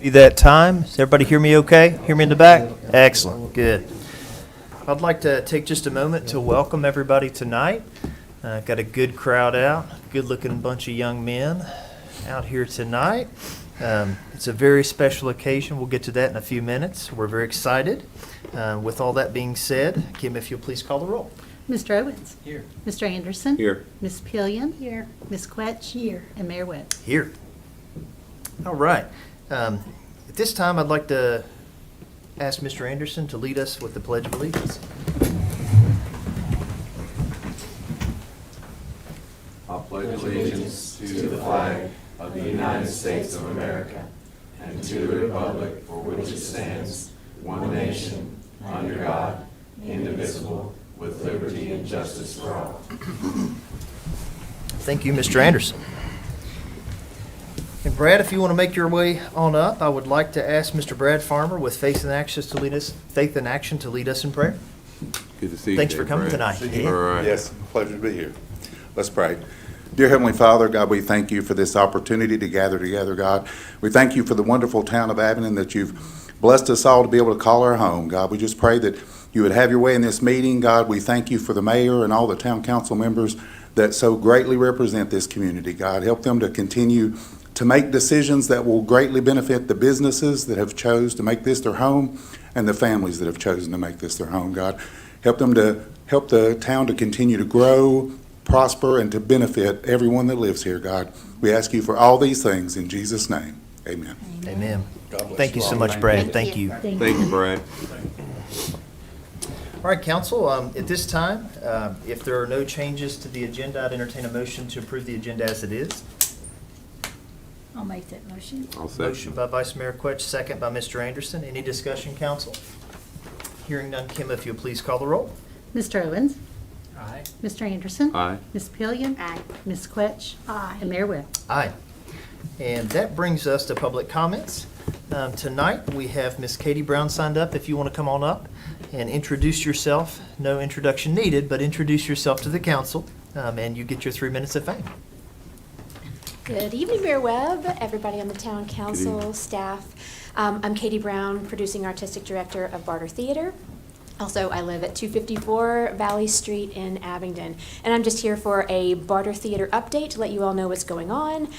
Be that time. Does everybody hear me okay? Hear me in the back? Excellent. Good. I'd like to take just a moment to welcome everybody tonight. Got a good crowd out, good-looking bunch of young men out here tonight. It's a very special occasion. We'll get to that in a few minutes. We're very excited. With all that being said, Kim, if you'll please call the roll. Mr. Owens? Here. Mr. Anderson? Here. Ms. Pillion? Here. Ms. Quetch? Here. And Mayor Webb? Here. All right. At this time, I'd like to ask Mr. Anderson to lead us with the Pledge of Allegiance. I pledge allegiance to the flag of the United States of America and to the republic for which it stands, one nation, under God, indivisible, with liberty and justice for all. Thank you, Mr. Anderson. And Brad, if you want to make your way on up, I would like to ask Mr. Brad Farmer with Faith in Action to lead us in prayer. Good to see you. Thanks for Dave, coming Brad. tonight. All right. Yes, pleasure to be here. Let's pray. Dear Heavenly Father, God, we thank you for this opportunity to gather together, God. We thank you for the wonderful town of Abingdon that you've blessed us all to be able to call our home, God. We just pray that you would have your way in this meeting, God. We thank you for the mayor and all the town council members that so greatly represent this community, God. Help them to continue to make decisions that will greatly benefit the businesses that have chose to make this their home and the families that have chosen to make this their home, God. Help the town to continue to grow, prosper, and to benefit everyone that lives here, God. We ask you for all these things in Jesus' name. Amen. Amen. God bless Thank you you so all. much, Brad. Thank you. Thank you, Brad. All right, council, at this time, if there are no changes to the agenda, I'd entertain a motion to approve the agenda as it is. I'll make that motion. I'll Motion second. by Vice Mayor Quetch, second by Mr. Anderson. Any discussion, council? Hearing none, Kim, if you'll please call the roll. Mr. Owens? Aye. Mr. Anderson? Aye. Ms. Pillion? Aye. Ms. Quetch? Aye. And Mayor Webb? Aye. And that brings us to public comments. Tonight, we have Miss Katie Brown signed up. If you want to come on up and introduce yourself. No introduction needed, but introduce yourself to the council, and you get your 3 minutes of fame. Good evening, Mayor Webb, everybody on the town council, evening. staff. I'm Katie Brown, producing artistic director of Barter Theater. Also, I live at 254 Valley Street in Abingdon, and I'm just here for a Barter Theater update to let you all know what's going on.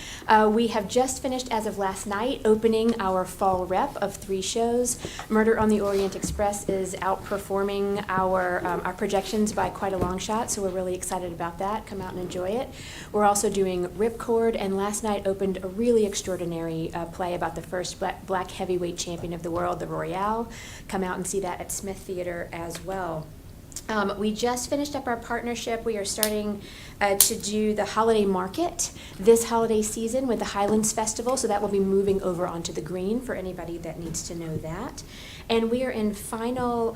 We have just finished, as of last night, opening our fall rep of 3 shows. Murder on the Orient Express is outperforming our projections by quite a long shot, so we're really excited about that. Come out and enjoy it. We're also doing Ripcord, and last night opened a really extraordinary play about the first black heavyweight champion of the world, the Royale. Come out and see that at Smith Theater as well. We just finished up our partnership. We are starting to do the holiday market this holiday season with the Highlands Festival, so that will be moving over onto the green for anybody that needs to know that. And we are in final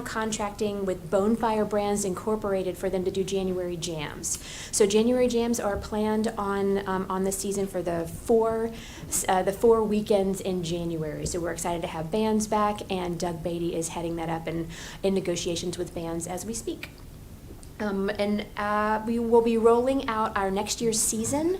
contracting with Bonefire Brands Incorporated for them to do January Jams. So January Jams are planned on this season for the four weekends in January. So we're excited to have bands back, and Doug Beatty is heading that up and in negotiations with bands as we speak. We will be rolling out our next year's season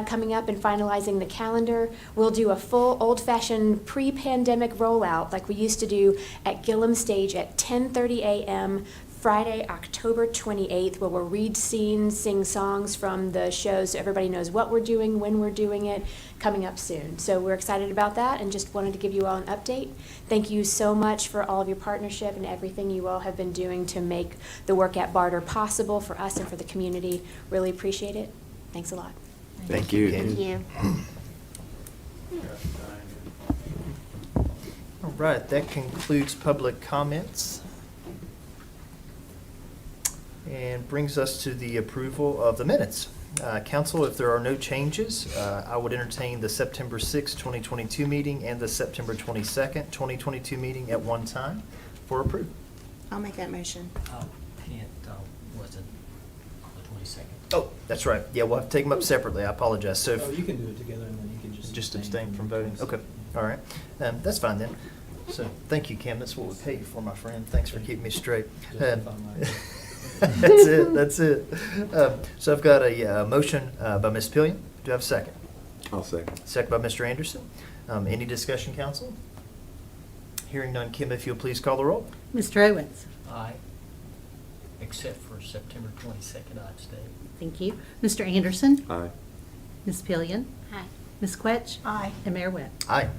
coming up and finalizing the calendar. We'll do a full old-fashioned pre-pandemic rollout like we used to do at Gillum Stage at 10:30 a.m. Friday, October 28th, where we'll read scenes, sing songs from the shows so everybody knows what we're doing, when we're doing it, coming up soon. So we're excited about that and just wanted to give you all an update. Thank you so much for all of your partnership and everything you all have been doing to make the work at Barter possible for us and for the community. Really appreciate it. Thanks a lot. Thank you. Thank you. All right, that concludes public comments. And brings us to the approval of the minutes. Council, if there are no changes, I would entertain the September 6, 2022 meeting and the September 22nd, 2022 meeting at one time for approval. I'll make that motion. Wasn't on the 22nd. Oh, that's right. Yeah, we'll have to take them up separately. I apologize. So Oh, you can do it together, and then you can just abstain from voting. Okay, all right. That's fine then. So thank you, Kim. That's what we pay you for, my friend. Thanks for keeping me straight. Justify my- That's it. So I've got a motion by Ms. Pillion. Do I have a second? I'll second. Second by Mr. Anderson. Any discussion, council? Hearing none, Kim, if you'll please call the roll. Mr. Owens? Aye. Except for September 22nd, I'd stay. Thank you. Mr. Anderson? Aye. Ms. Pillion? Aye. Ms. Quetch? Aye. And Mayor Webb. Aye.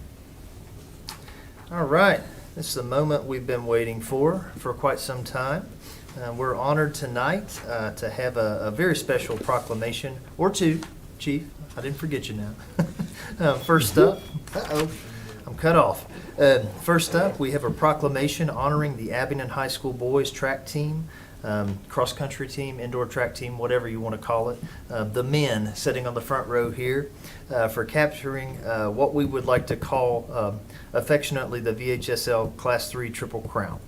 All right, this is the moment we've been waiting for quite some time. We're honored tonight to have a very special proclamation, or two, Chief. I didn't forget you now. First up, I'm cut off. First up, we have a proclamation honoring the Abingdon High School boys track team, cross-country team, indoor track team, whatever you want to call it. The men sitting on the front row here for capturing what we would like to call affectionately the VHSL Class 3 Triple Crown.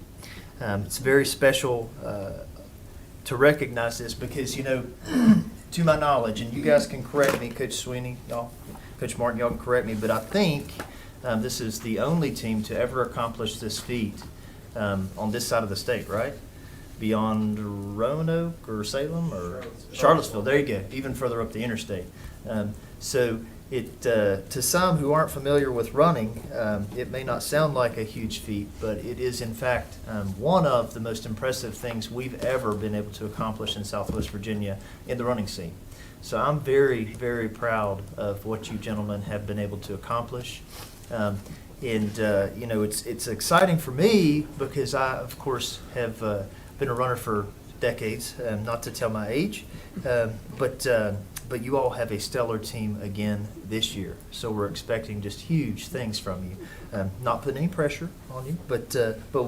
It's very special to recognize this because, you know, to my knowledge, and you guys can correct me, Coach Sweeney, y'all, Coach Martin, y'all can correct me, but I think this is the only team to ever accomplish this feat on this side of the state, right? Beyond Roanoke or Salem or Charlottesville. There you go, even further up the interstate. So it to some who aren't familiar with running, it may not sound like a huge feat, but it is in fact one of the most impressive things we've ever been able to accomplish in Southwest Virginia in the running scene. So I'm very, very proud of what you gentlemen have been able to accomplish. You know, it's exciting for me because I, of course, have been a runner for decades, not to tell my age, but you all have a stellar team again this year. So we're expecting just huge things from you. Not putting any pressure on you, but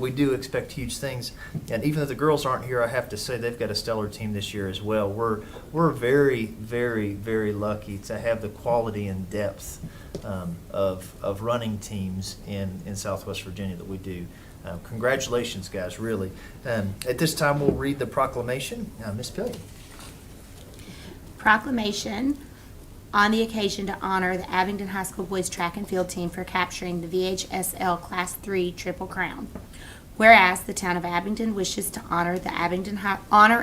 we do expect huge things. And even though the girls aren't here, I have to say they've got a stellar team this year as well. We're very, very, very lucky to have the quality and depth of running teams in Southwest Virginia that we do. Congratulations, guys, really. At this time, we'll read the proclamation. Ms. Pillion. Proclamation on the occasion to honor the Abingdon High School boys track and field team for capturing the VHSL Class 3 Triple Crown. Whereas the town of Abingdon wishes to honor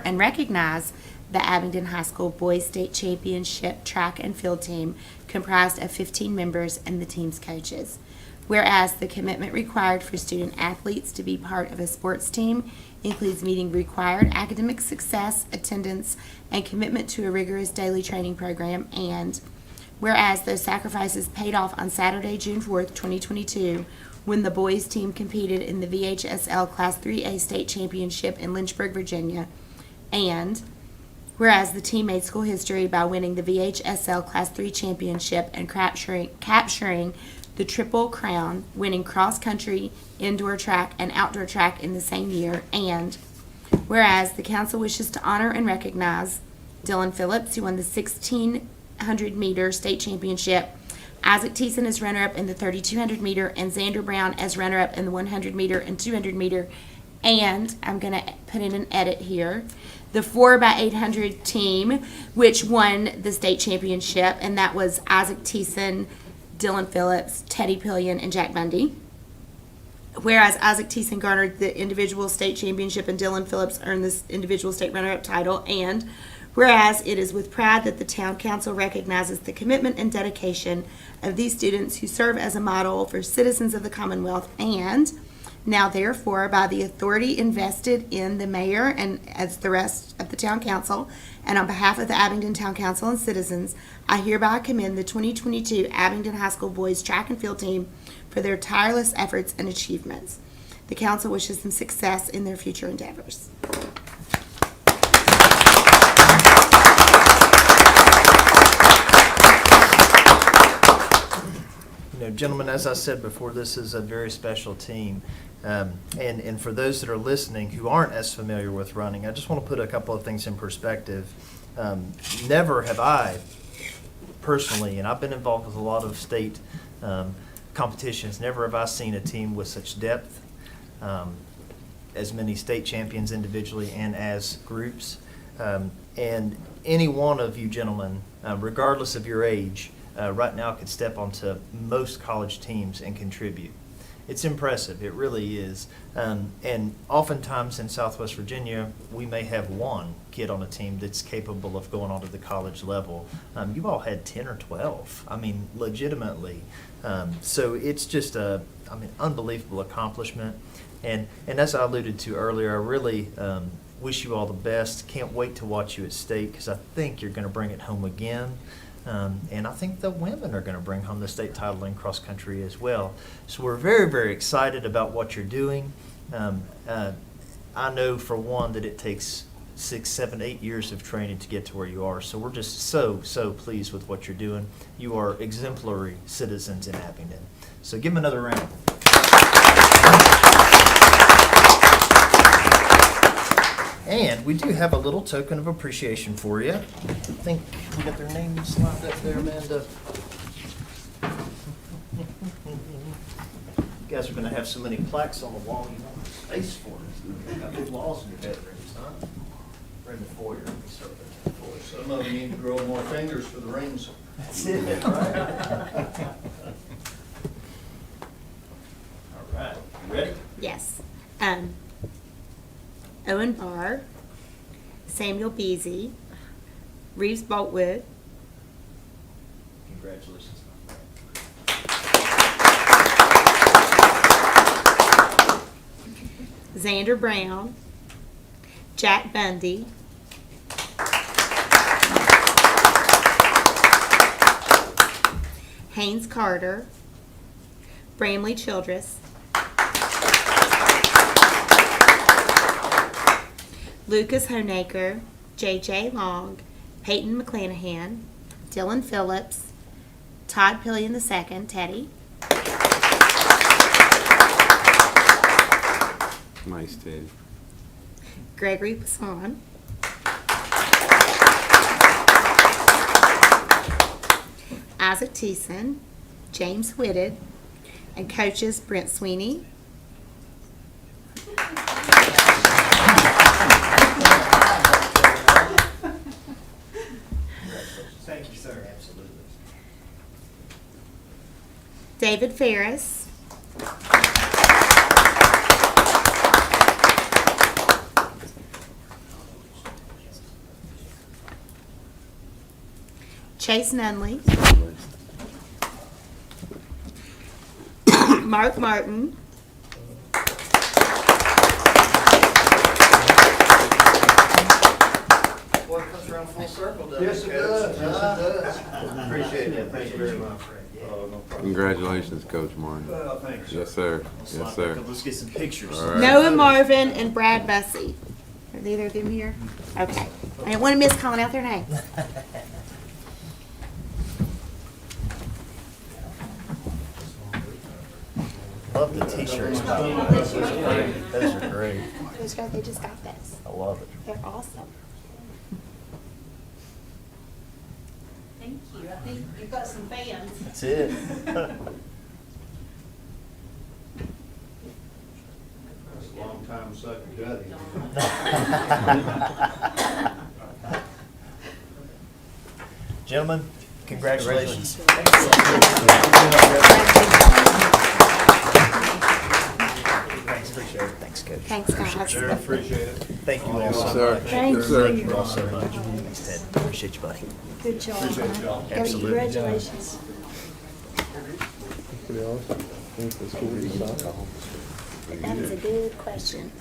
and recognize the Abingdon High School boys state championship track and field team comprised of 15 members and the team's coaches. Whereas the commitment required for student athletes to be part of a sports team includes meeting required academic success, attendance, and commitment to a rigorous daily training program. And whereas those sacrifices paid off on Saturday, June 4th, 2022, when the boys team competed in the VHSL Class 3A state championship in Lynchburg, Virginia. And whereas the team made school history by winning the VHSL Class 3 championship and capturing the Triple Crown, winning cross-country, indoor track, and outdoor track in the same year. And whereas the council wishes to honor and recognize Dylan Phillips, who won the 1,600-meter state championship, Isaac Thiessen as runner-up in the 3,200 meter, and Xander Brown as runner-up in the 100 meter and 200 meter. And I'm going to put in an edit here. The 4x800 team, which won the state championship, and that was Isaac Thiessen, Dylan Phillips, Teddy Pillion, and Jack Bundy. Whereas Isaac Thiessen garnered the individual state championship and Dylan Phillips earned this individual state runner-up title. And whereas it is with pride that the town council recognizes the commitment and dedication of these students who serve as a model for citizens of the Commonwealth. And now, therefore, by the authority invested in the mayor and as the rest of the town council, and on behalf of the Abingdon Town Council and citizens, I hereby commend the 2022 Abingdon High School boys track and field team for their tireless efforts and achievements. The council wishes them success in their future endeavors. You know, gentlemen, as I said before, this is a very special team. And for those that are listening who aren't as familiar with running, I just want to put a couple of things in perspective. Never have I personally, and I've been involved with a lot of state competitions, never have I seen a team with such depth, as many state champions individually and as groups. And any one of you gentlemen, regardless of your age, right now could step onto most college teams and contribute. It's impressive. It really is. And oftentimes in Southwest Virginia, we may have one kid on a team that's capable of going on to the college level. You all had 10 or 12. I mean, legitimately. So it's just unbelievable accomplishment. And as I alluded to earlier, I really wish you all the best. Can't wait to watch you at state because I think you're going to bring it home again. And I think the women are going to bring home the state title in cross country as well. So we're very, very excited about what you're doing. I know for one that it takes 6, 7, 8 years of training to get to where you are. So we're just so pleased with what you're doing. You are exemplary citizens in Abingdon. So give them another round. And we do have a little token of appreciation for you. I think we got their names lined up there, Amanda. You guys are gonna have so many plaques on the wall, you don't have space for it. Got big walls in your bedrooms, huh? Or in the foyer, we start with the foyer. Some of them need to grow more fingers for the rings. That's it, right? All right, you ready? Yes. Owen Barr, Samuel Beasy, Reeves Boltwood, Congratulations. Xander Brown, Jack Bundy, Haynes Carter, Bramley Childress, Lucas Honaker, J.J. Long, Peyton McClanahan, Dylan Phillips, Todd Pillion II, Teddy, Nice, Ted. Gregory Passon, Isaac Teeson, James Whitted, and coaches Brent Sweeney, Thank you, sir. Absolutely. David Ferris, Chase Nunley, Mark Martin, Boy, it comes around full circle, doesn't Yes, it does. Yes, it does. Appreciate it. Thank you very much. Oh, no problem. Congratulations, Coach Martin. Well, thanks. Yes, sir. Yes, sir. Let's get some pictures. All right. Noah Marvin, and Brad Bussey. Are either of them here? Okay. I didn't want to miss calling out their name. Love the t-shirts, by the way. Those are great. Those are great. They just got this. I love it. They're awesome. Thank you. I think you've got some fans. That's it. That's a long time sucking cutting. Gentlemen, congratulations. Thanks, appreciate it. Thanks, Coach. Thanks, guys. Sure, appreciate it. Thank you all so sir. much. Thank Yes, sir. Thank you all so much. Thanks, Ted. Appreciate you, buddy. Good job. Appreciate y'all. Absolutely. Congratulations. That is a good question.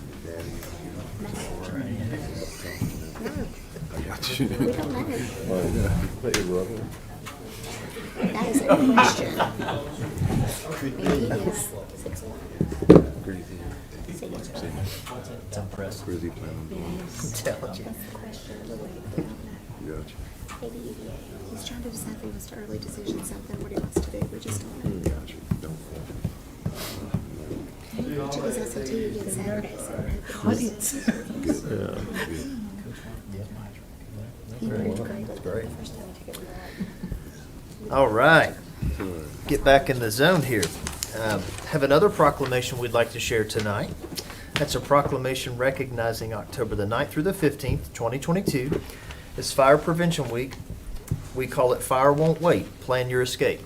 I got you. We don't know. That is a good question. Maybe he is 6'1". It's impressive. Where's he playing? Yeah, he is. I'm telling you. That's the question. We don't know. Gotcha. Maybe EVA. He's trying to decide if he wants to early decision something, what he wants to do. We just don't know. Gotcha. Don't. He took his SAT again Saturday, so. He proved great. That's great. The first time he took it. All right. Get back in the zone here. Have another proclamation we'd like to share tonight. That's a proclamation recognizing October the 9th through the 15th, 2022. It's Fire Prevention Week. We call it Fire Won't Wait, Plan Your Escape.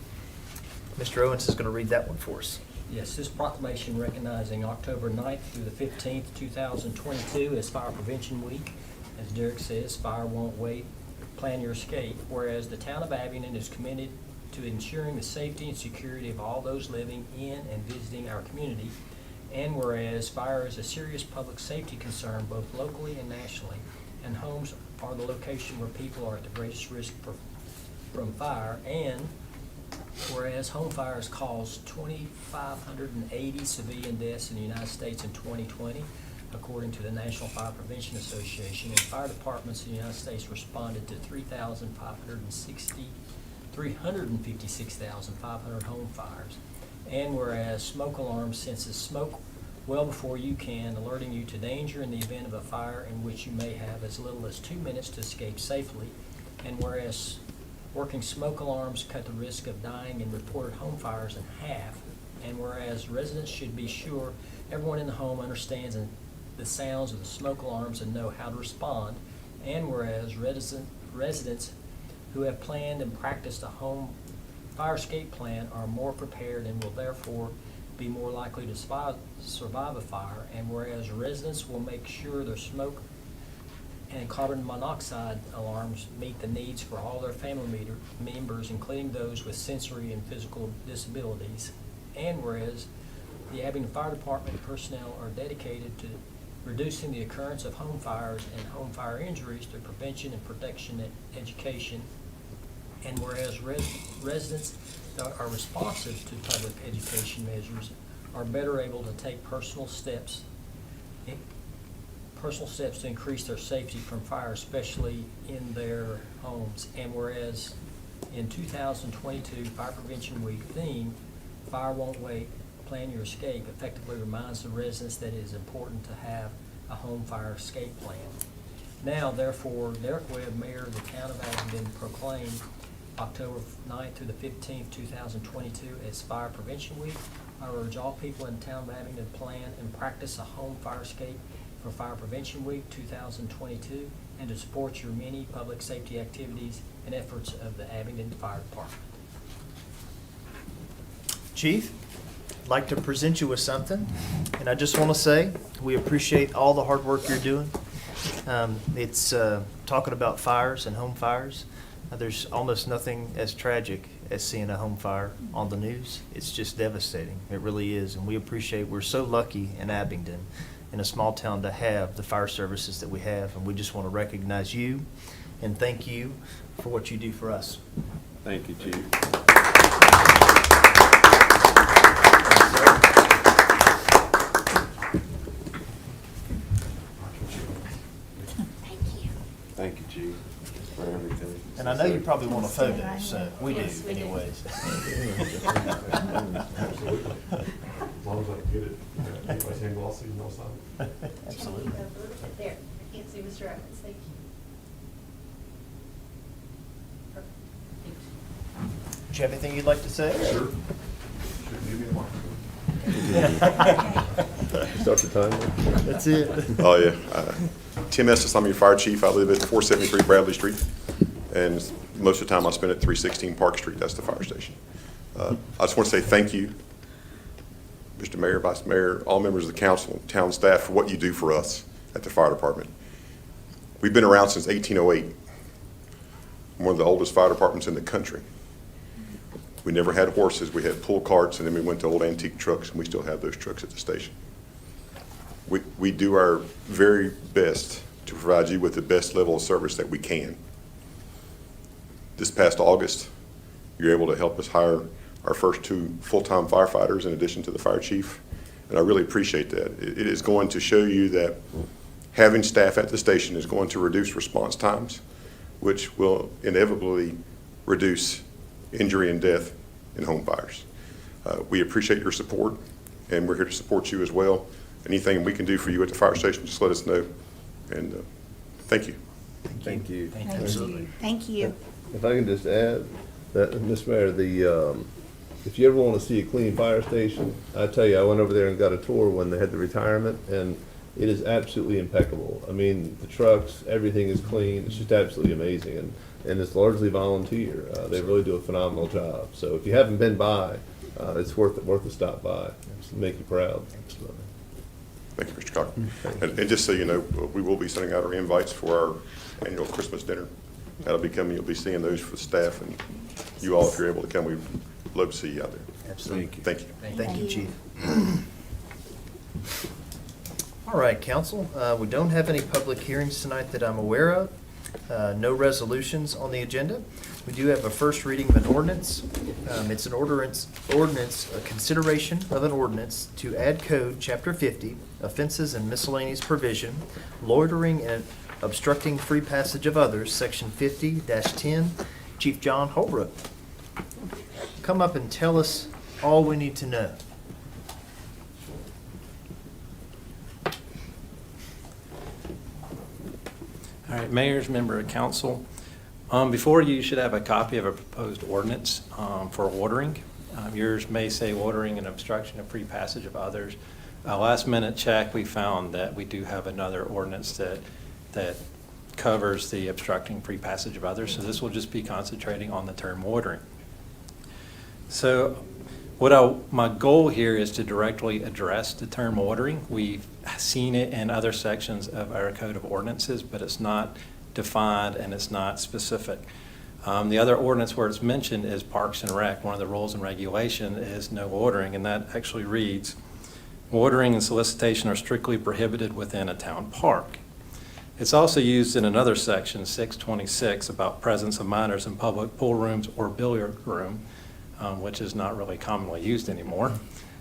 Mr. Owens is going to read that one for us. Yes, this proclamation recognizing October 9th through the 15th, 2022 as Fire Prevention Week. As Derek says, fire won't wait, plan your escape. Whereas the town of Abingdon is committed to ensuring the safety and security of all those living in and visiting our community. And whereas fire is a serious public safety concern both locally and nationally, and homes are the location where people are at the greatest risk from fire. And whereas home fires caused 2,580 civilian deaths in the United States in 2020, according to the National Fire Prevention Association, and fire departments in the United States responded to 356,500 home fires. And whereas smoke alarm senses smoke well before you can, alerting you to danger in the event of a fire in which you may have as little as 2 minutes to escape safely. And whereas working smoke alarms cut the risk of dying in reported home fires in half. And whereas residents should be sure everyone in the home understands the sounds of the smoke alarms and know how to respond. And whereas residents who have planned and practiced a home fire escape plan are more prepared and will therefore be more likely to survive a fire. And whereas residents will make sure their smoke and carbon monoxide alarms meet the needs for all their family members, including those with sensory and physical disabilities. And whereas the Abingdon Fire Department personnel are dedicated to reducing the occurrence of home fires and home fire injuries through prevention and protection and education. And whereas residents that are responsive to public education measures are better able to take personal steps to increase their safety from fire, especially in their homes. And whereas in 2022 Fire Prevention Week theme, Fire Won't Wait, Plan Your Escape, effectively reminds the residents that it is important to have a home fire escape plan. Now, therefore, Derek Webb, Mayor of the Town of Abingdon, proclaimed October 9th through the 15th, 2022 as Fire Prevention Week. I urge all people in the Town of Abingdon to plan and practice a home fire escape for Fire Prevention Week 2022 and to support your many public safety activities and efforts of the Abingdon Fire Department. Chief, I'd like to present you with something, and I just want to say we appreciate all the hard work you're doing. It's talking about fires and home fires. There's almost nothing as tragic as seeing a home fire on the news. It's just devastating. It really is, and we appreciate, we're so lucky in Abingdon, in a small town, to have the fire services that we have, and we just want to recognize you and thank you for what you do for us. Thank you, Chief. Thank you, Chief, for everything. And I know you probably want a photo, so we do Yes, we do. anyways. As long as I can get it, get my hand glossy and no sign. Absolutely. There, I can't see Mr. Evans, thank you. Do you have anything you'd like to say? Sure. Shouldn't give me a microphone. Start the timer. That's it. Oh, yeah. Tim Estes, I'm your fire chief. I live at 473 Bradley Street, and most of the time I spend at 316 Park Street. That's the fire station. I just want to say thank you, Mr. Mayor, Vice Mayor, all members of the council, town staff, for what you do for us at the fire department. We've been around since 1808. One of the oldest fire departments in the country. We never had horses. We had pull carts, and then we went to old antique trucks, and we still have those trucks at the station. We do our very best to provide you with the best level of service that we can. This past August, you're able to help us hire our first 2 full-time firefighters in addition to the fire chief, and I really appreciate that. It is going to show you that having staff at the station is going to reduce response times, which will inevitably reduce injury and death in home fires. We appreciate your support, and we're here to support you as well. Anything we can do for you at the fire station, just let us know. And thank you. Thank you. Thank you. Absolutely. Thank you. If I can just add that, Mr. Mayor, if you ever want to see a clean fire station, I tell you, I went over there and got a tour when they had the retirement, and it is absolutely impeccable. I mean, the trucks, everything is clean. It's just absolutely amazing, and it's largely volunteer. They really do a phenomenal job. So if you haven't been by, it's worth a stop by. It's make you proud. Absolutely. Thank you, Mr. Cochran. And just so you know, we will be sending out our invites for our annual Christmas dinner. That'll be coming. You'll be seeing those for the staff, and you all, if you're able to come, we'd love to see you out there. Absolutely. Thank you. Thank you, Chief. All right, council, we don't have any public hearings tonight that I'm aware of. No resolutions on the agenda. We do have a first reading of an ordinance. It's an ordinance, a consideration of an ordinance to add code, chapter 50, offenses and miscellaneous provision, loitering and obstructing free passage of others, section 50-10. Chief John Holbrook, come up and tell us all we need to know. All right, mayors, member of council. Before you should have a copy of a proposed ordinance for ordering. Yours may say ordering and obstruction of free passage of others. Last minute check, we found that we do have another ordinance that covers the obstructing free passage of others. So this will just be concentrating on the term ordering. So my goal here is to directly address the term ordering. We've seen it in other sections of our code of ordinances, but it's not defined and it's not specific. The other ordinance where it's mentioned is Parks and Rec. One of the rules and regulation is no ordering, and that actually reads, ordering and solicitation are strictly prohibited within a town park. It's also used in another section, 626, about presence of minors in public pool rooms or billiard room, which is not really commonly used anymore,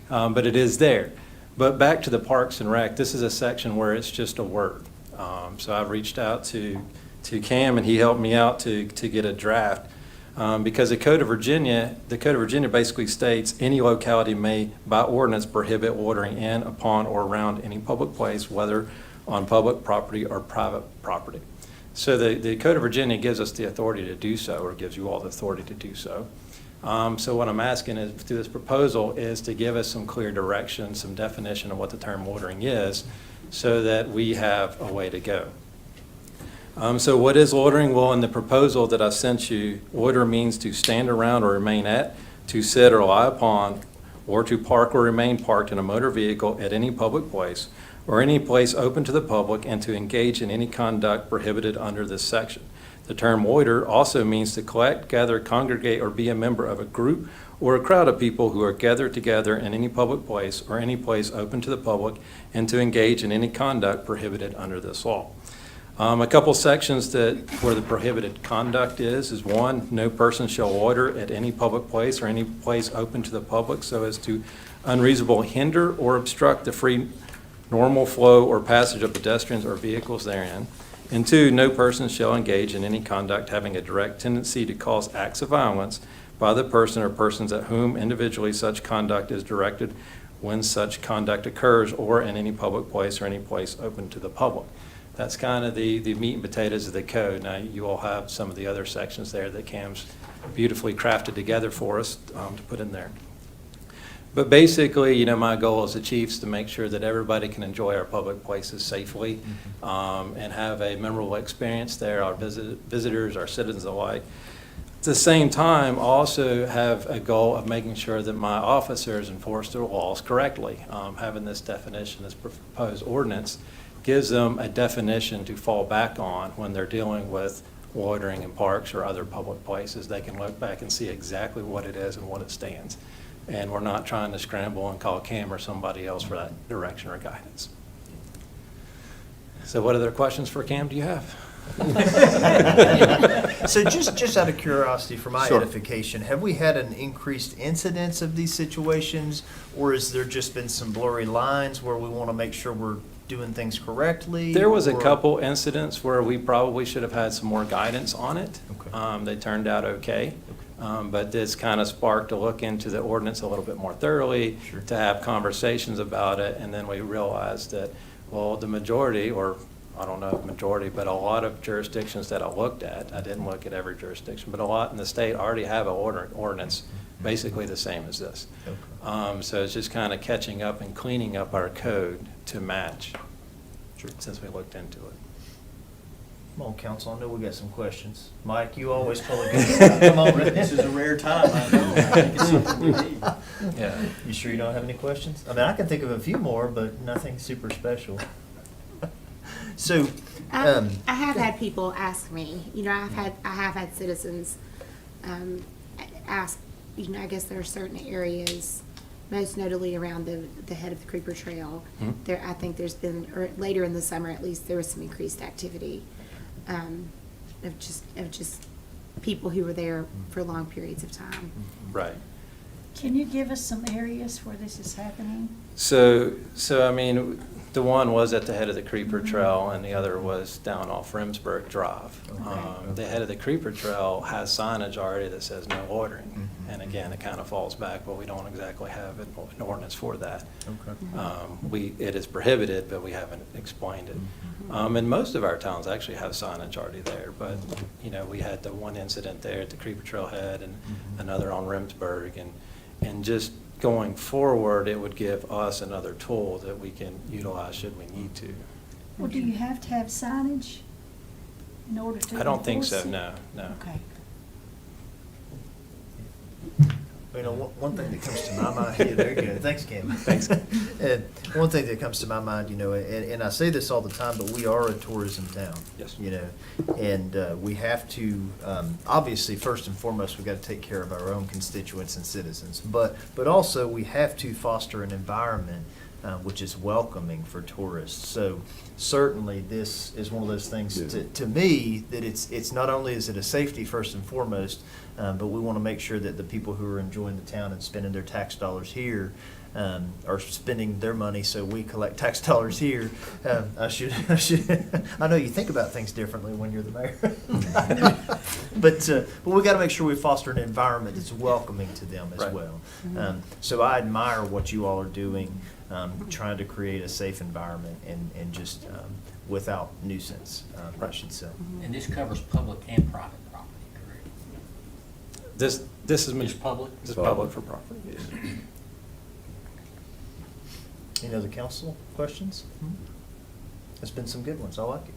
but it is there. But back to the Parks and Rec, this is a section where it's just a word. So I've reached out to Cam, and he helped me out to get a draft, because the Code of Virginia basically states any locality may, by ordinance, prohibit ordering in, upon, or around any public place, whether on public property or private property. So the Code of Virginia gives us the authority to do so, or gives you all the authority to do so. So what I'm asking is, through this proposal, is to give us some clear direction, some definition of what the term ordering is, so that we have a way to go. So what is loitering? Well, in the proposal that I sent you, loiter means to stand around or remain at, to sit or lie upon, or to park or remain parked in a motor vehicle at any public place, or any place open to the public, and to engage in any conduct prohibited under this section. The term loiter also means to collect, gather, congregate, or be a member of a group or a crowd of people who are gathered together in any public place or any place open to the public, and to engage in any conduct prohibited under this law. A couple sections where the prohibited conduct is one, no person shall loiter at any public place or any place open to the public so as to unreasonably hinder or obstruct the free normal flow or passage of pedestrians or vehicles therein. And two, no person shall engage in any conduct having a direct tendency to cause acts of violence by the person or persons at whom individually such conduct is directed when such conduct occurs, or in any public place or any place open to the public. That's kind of the meat and potatoes of the code. Now, you all have some of the other sections there that Cam's beautifully crafted together for us to put in there. But basically, my goal as a chief is to make sure that everybody can enjoy our public places safely and have a memorable experience there, our visitors, our citizens alike. At the same time, I also have a goal of making sure that my officers enforce their laws correctly. Having this definition, this proposed ordinance, gives them a definition to fall back on when they're dealing with loitering in parks or other public places. They can look back and see exactly what it is and what it stands. And we're not trying to scramble and call Cam or somebody else for that direction or guidance. So what other questions for Cam do you have? So just out of curiosity, for my Sure. edification, have we had an increased incidence of these situations, or has there just been some blurry lines where we want to make sure we're doing things correctly? There was a or- couple incidents where we probably should have had some more guidance on it. Okay. They turned out okay. But this kind of sparked a look into the ordinance a little bit more thoroughly, Sure. to have conversations about it, and then we realized that, well, the majority, or I don't know if majority, but a lot of jurisdictions that I looked at, I didn't look at every jurisdiction, but a lot in the state already have an ordinance basically the same as this. Okay. So it's just kind of catching up and cleaning up our code to match since we looked into it. Come on, council, I know we got some questions. Mike, you always pull a good one. Come on, This is a rare time, I know. I think it's something we need. Yeah. You sure you don't have any questions? I mean, I can think of a few more, but nothing super special. So, I have had people ask me, I have had citizens ask, I guess there are certain areas, most notably around the head of the Creeper Trail. Mhm. There, I think there's been, or later in the summer at least, there was some increased activity of just people who were there for long periods of time. Right. Can you give us some areas where this is happening? So I mean, the one was at the head of the Creeper Trail, and the other was down off Remsburg Drive. The head of the Creeper Trail has signage already that says no ordering. And again, it kind of falls back, but we don't exactly have an ordinance for that. Okay. It is prohibited, but we haven't explained it. And most of our towns actually have signage already there, but, we had the one incident there at the Creeper Trail head and another on Remsburg, and just going forward, it would give us another tool that we can utilize should we need to. Well, do you have to have signage in order to I don't think enforce so, it? no. Okay. One thing that comes to my mind, yeah, very good, thanks, Cam. Thanks. And one thing that comes to my mind, and I say this all the time, but we are a tourism town. Yes. And we have to, obviously, first and foremost, we've got to take care of our own constituents and citizens. But also, we have to foster an environment which is welcoming for tourists. So certainly, this is one of those things, to me, that it's not only is it a safety first and foremost, but we want to make sure that the people who are enjoying the town and spending their tax dollars here are spending their money, so we collect tax dollars here. I know you think about things differently when you're the mayor. But we got to make sure we foster an environment that's welcoming to them as Right. well. So I admire what you all are doing, trying to create a safe environment and just without nuisance, I should say. And this covers public and private property, correct? This is. Just public? This is public for property, yes. Any other council questions? There's been some good ones. I like it.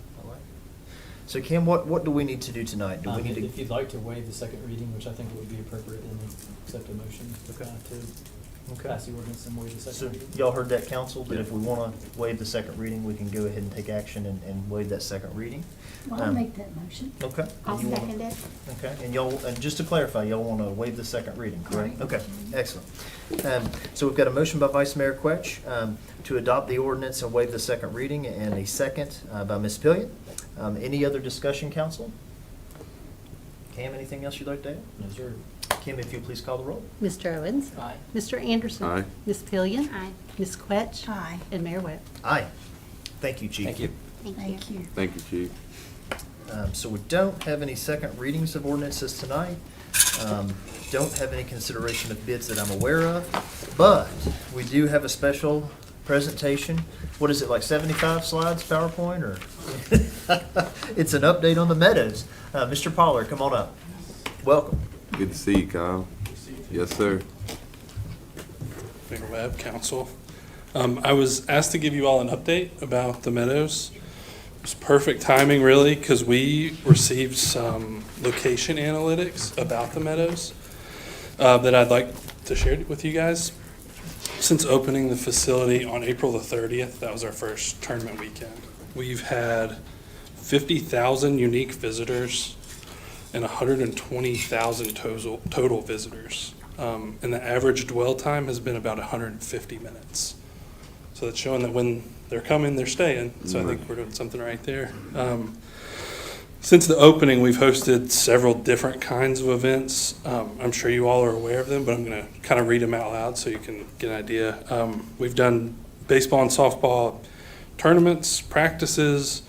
So Kim, what do we need to do tonight? Do we need If to? you'd like to waive the second reading, which I think would be appropriate, then accept a motion Okay. to Okay. pass the ordinance and waive the So second reading. y'all heard that, council, that if we want to waive the second reading, we can go ahead and take action and waive that second reading? Well, I'll make that motion. Okay. I'll And you wanna- second it. Okay, and just to clarify, y'all want to waive the second reading, correct? Right. Okay, excellent. So we've got a motion by Vice Mayor Quetch to adopt the ordinance and waive the second reading, and a second by Ms. Pillion. Any other discussion, council? Cam, anything else you'd like to add? No, sir. Kim, if you please call the roll. Mr. Owens? Aye. Mr. Anderson? Aye. Ms. Pillion? Aye. Ms. Quetch? Aye. And Mayor Webb? Aye. Thank you, Chief. Thank you. Thank you. Thank you, Chief. So we don't have any second readings of ordinances tonight. Don't have any consideration of bids that I'm aware of, but we do have a special presentation. What is it, like 75 slides PowerPoint, or? It's an update on the Meadows. Mr. Pollard, come on up. Welcome. Good to see you, Kyle. Yes, sir. Mayor Webb, Council. I was asked to give you all an update about the Meadows. It was perfect timing, really, because we received some location analytics about the Meadows that I'd like to share with you guys. Since opening the facility on April the 30th, that was our first tournament weekend, we've had 50,000 unique visitors and 120,000 total visitors. And the average dwell time has been about 150 minutes. So that's showing that when they're coming, they're staying. So I think we're doing something right there. Since the opening, we've hosted several different kinds of events. I'm sure you all are aware of them, but I'm going to kind of read them out loud so you can get an idea. We've done baseball and softball tournaments, practices,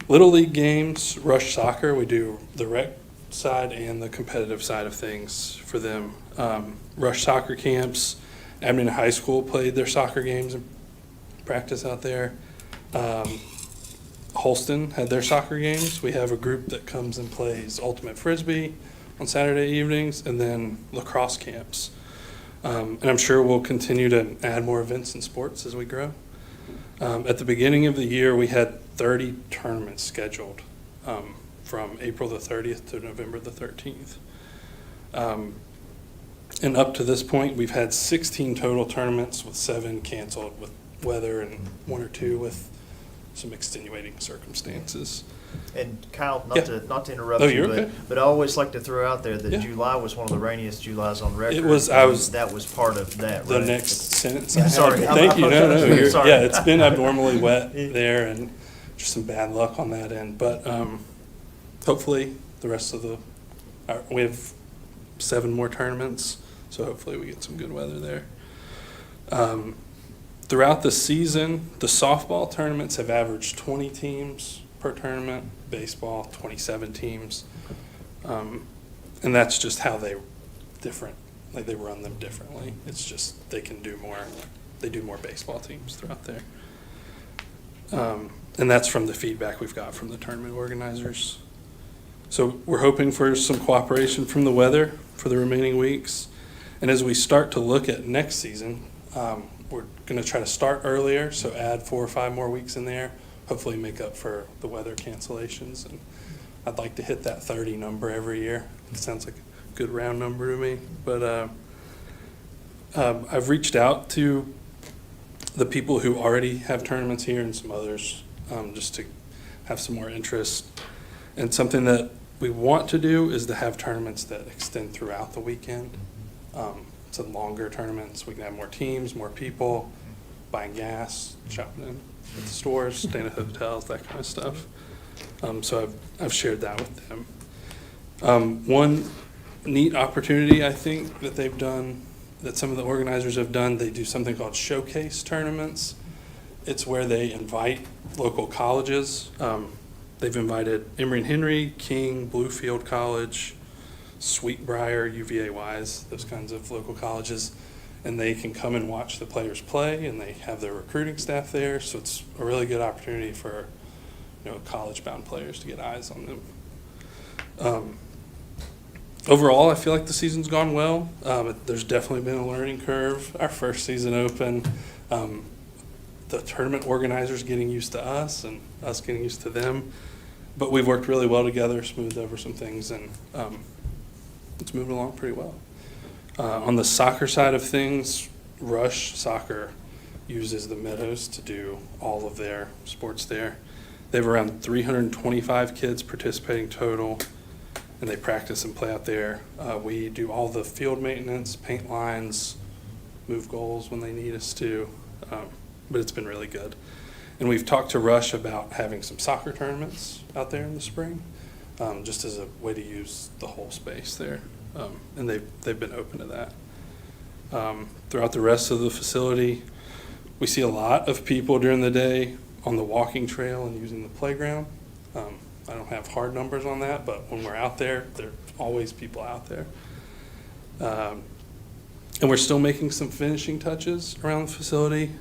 Little League games, rush soccer. We do the rec side and the competitive side of things for them. Rush soccer camps. Abingdon High School played their soccer games and practice out there. Holston had their soccer games. We have a group that comes and plays Ultimate Frisbee on Saturday evenings, and then lacrosse camps. And I'm sure we'll continue to add more events and sports as we grow. At the beginning of the year, we had 30 tournaments scheduled from April the 30th to November the 13th. And up to this point, we've had 16 total tournaments with 7 canceled with weather and 1 or 2 with some extenuating circumstances. And Kyle, Yeah. not to interrupt Oh, you, you're but, okay. but I always like to throw out there that Yeah. July was one of the rainiest Julys on record. It was- That was part of that, The right? next sentence I had. Sorry, I'm- Thank you. No, no. I'm You're, sorry. yeah, it's been abnormally wet there and just some bad luck on that end. But hopefully the rest of we have 7 more tournaments, so hopefully we get some good weather there. Throughout the season, the softball tournaments have averaged 20 teams per tournament, baseball 27 teams. And that's just how they run them differently. It's just they do more baseball teams throughout there. And that's from the feedback we've got from the tournament organizers. So we're hoping for some cooperation from the weather for the remaining weeks. And as we start to look at next season, we're going to try to start earlier, so add 4 or 5 more weeks in there, hopefully make up for the weather cancellations. And I'd like to hit that 30 number every year. It sounds like a good round number to me. But I've reached out to the people who already have tournaments here and some others just to have some more interest. And something that we want to do is to have tournaments that extend throughout the weekend. So longer tournaments, we can have more teams, more people, buying gas, shopping at the stores, staying at hotels, that kind of stuff. So I've shared that with them. One neat opportunity I think that they've done, that some of the organizers have done, they do something called showcase tournaments. It's where they invite local colleges. They've invited Emory and Henry, King, Bluefield College, Sweetbriar, UVA-Wise, those kinds of local colleges, and they can come and watch the players play, and they have their recruiting staff there, so it's a really good opportunity for college-bound players to get eyes on them. Overall, I feel like the season's gone well. There's definitely been a learning curve. Our first season open, the tournament organizers getting used to us and us getting used to them, but we've worked really well together, smoothed over some things, and it's moving along pretty well. On the soccer side of things, Rush Soccer uses the Meadows to do all of their sports there. They have around 325 kids participating total, and they practice and play out there. We do all the field maintenance, paint lines, move goals when they need us to, but it's been really good. And we've talked to Rush about having some soccer tournaments out there in the spring, just as a way to use the whole space there. And they've been open to that. Throughout the rest of the facility, we see a lot of people during the day on the walking trail and using the playground. I don't have hard numbers on that, but when we're out there, there's always people out there. And we're still making some finishing touches around the facility.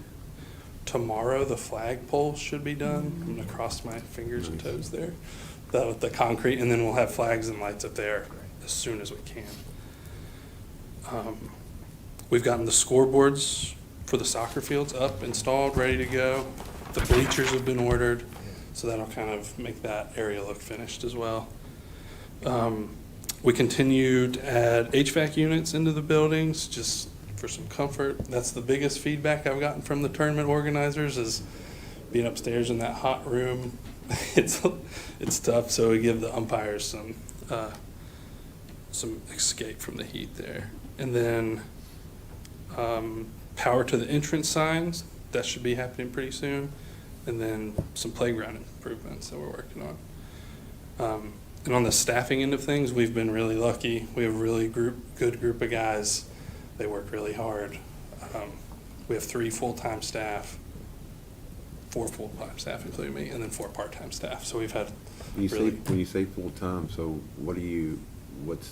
Tomorrow, the flagpole should be done. I'm going to cross my fingers and toes there with the concrete, and then we'll have flags and lights up there as soon as we can. We've gotten the scoreboards for the soccer fields up, installed, ready to go. The bleachers have been ordered, so that'll kind of make that area look finished as well. We continue to add HVAC units into the buildings just for some comfort. That's the biggest feedback I've gotten from the tournament organizers is being upstairs in that hot room. It's tough, so we give the umpires some escape from the heat there. And then power to the entrance signs, that should be happening pretty soon. And then some playground improvements that we're working on. And on the staffing end of things, we've been really lucky. We have a really good group of guys. They work really hard. We have 3 full-time staff, 4 full-time staff, including me, and then 4 part-time staff. So we've had When you say full-time, so what is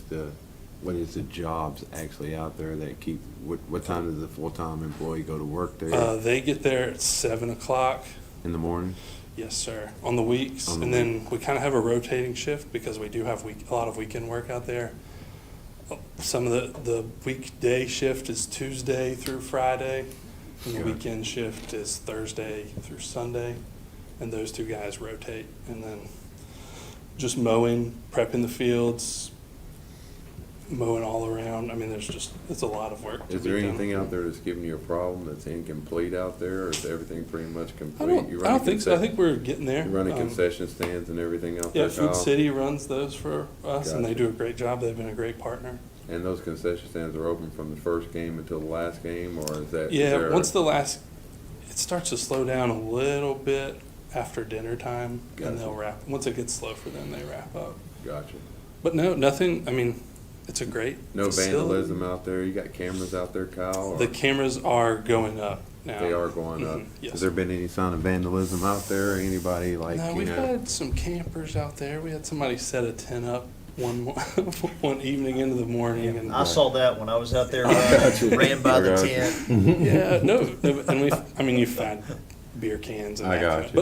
the jobs actually out there that keep, what time does the full-time employee go to work there? They get there at 7 o'clock. In the morning? Yes, sir. On the weeks. And then we kind of have a rotating shift because we do have a lot of weekend work out there. Some of the weekday shift is Tuesday through Friday, and the weekend shift is Thursday through Sunday, and those 2 guys rotate. And then just mowing, prepping the fields, mowing all around. I mean, it's a lot of work to Is be there done. anything out there that's giving you a problem that's incomplete out there, or is everything pretty much I complete? don't, You I running don't think so. I concession- think we're getting there. You're running Um, concession stands and everything out Yeah, there, Food Kyle? City runs those for us, and they Gotcha. do a great job. They've been a great partner. And those concession stands are open from the first game until the last game, or is that? is Yeah, there- once it starts to slow down a little bit after dinner time, Gotcha. and they'll wrap. Once it gets slow for them, they wrap up. Gotcha. But no, nothing. I mean, it's a great No facility. vandalism out there? You got cameras out there, Kyle? or- The cameras are going up now. They are going up. Mhm, yes. Has there been any sign of vandalism out there? Anybody like, No, you we've know? had some campers out there. We had somebody set a tent up one evening into the morning, and I saw that when I was out there, ran by the I got you. tent. yeah, no, and you've found beer cans and I that got kind of-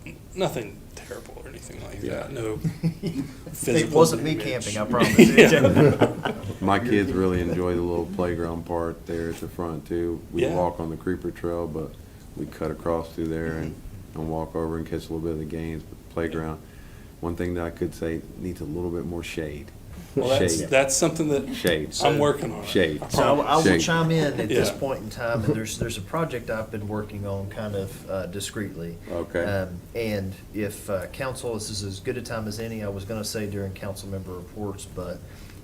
you. but nothing terrible or anything like Yeah. that. No. It physical wasn't me damage. camping, I promise. Yeah. My kids really enjoy the little playground part there at the front too. We Yeah. walk on the creeper trail, but we cut across through there and walk over and catch a little bit of the games. But the playground, one thing that I could say needs a little bit more shade. Well, Shade. that's something that Shade. I'm working on. Shade. So I will Shade. chime in at this Yeah. point in time, and there's a project I've been working on kind of discreetly. Okay. And if council, this is as good a time as any, I was gonna say during council member reports, but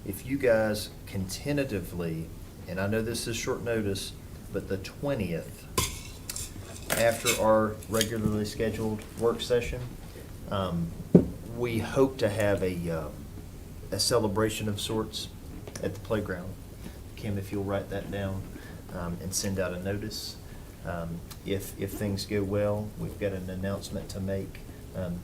if you guys can tentatively, and I know this is short notice, but the 20th, after our regularly scheduled work session, we hope to have a celebration of sorts at the playground. Kim, if you'll write that down and send out a notice. If things go well, we've got an announcement to make.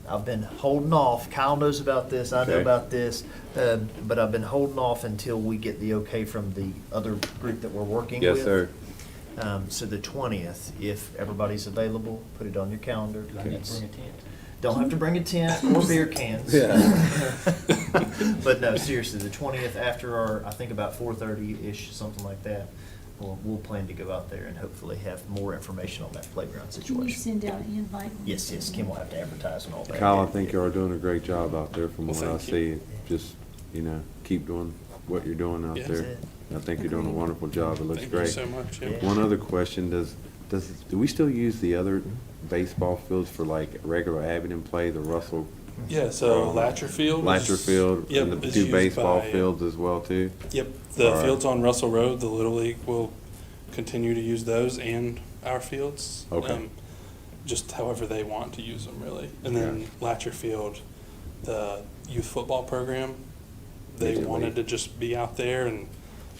I've been holding off, Kyle knows about this, I know Okay. about this, but I've been holding off until we get the okay from the other group that we're working with. Yes, sir. So the 20th, if everybody's available, put it on your calendar. Do I need to bring a tent? Don't have to bring a tent or beer cans. But no, seriously, the 20th after our, I think about 4:30-ish, something like that, we'll plan to go out there and hopefully have more information on that playground Can you situation. send out an invite? Yes, Kim will have to advertise and all that. Kyle, I think you are doing a great job out there from Well, what I thank see. Just, keep doing what you're doing out Yeah. there. That's I think you're doing a wonderful job. It looks Thank great. you so much. Yeah. Yeah. One other question, do we still use the other baseball fields for like regular Abington play, the Russell Yeah, so Latcher Field. Latcher is- Field yep, and the is two used baseball by- fields as well too? Yep, the All right. fields on Russell Road, the Little League will continue to use those and our fields. Okay. Just however they want to use them, really. And then Latcher Field, the youth football program, they Major wanted League. to just be out there, and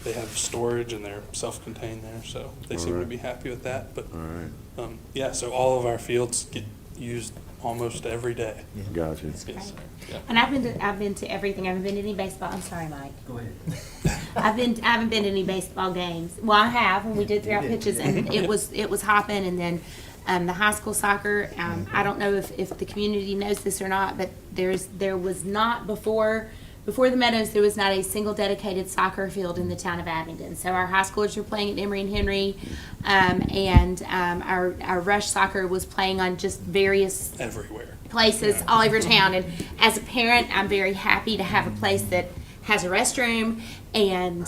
they have storage and they're self-contained there, so they seem to Alright. be happy with that. But, All right, yeah, so all of our fields get used almost every day. gotcha. Yes, great. yeah. And I've been to everything. I haven't been to any baseball. I'm sorry, Mike. Go ahead. I haven't been to any baseball games. Well, I have, and we did 3 out You did. pitches, and it was hopping. And then the high school soccer. I don't know if the community knows this or not, but there was not before the Meadows. There was not a single dedicated soccer field in the town of Abingdon. So our high schoolers were playing at Emory and Henry, and our rush soccer was playing on just various Everywhere. places all over town. And as a parent, I'm very happy to have a place that has a restroom and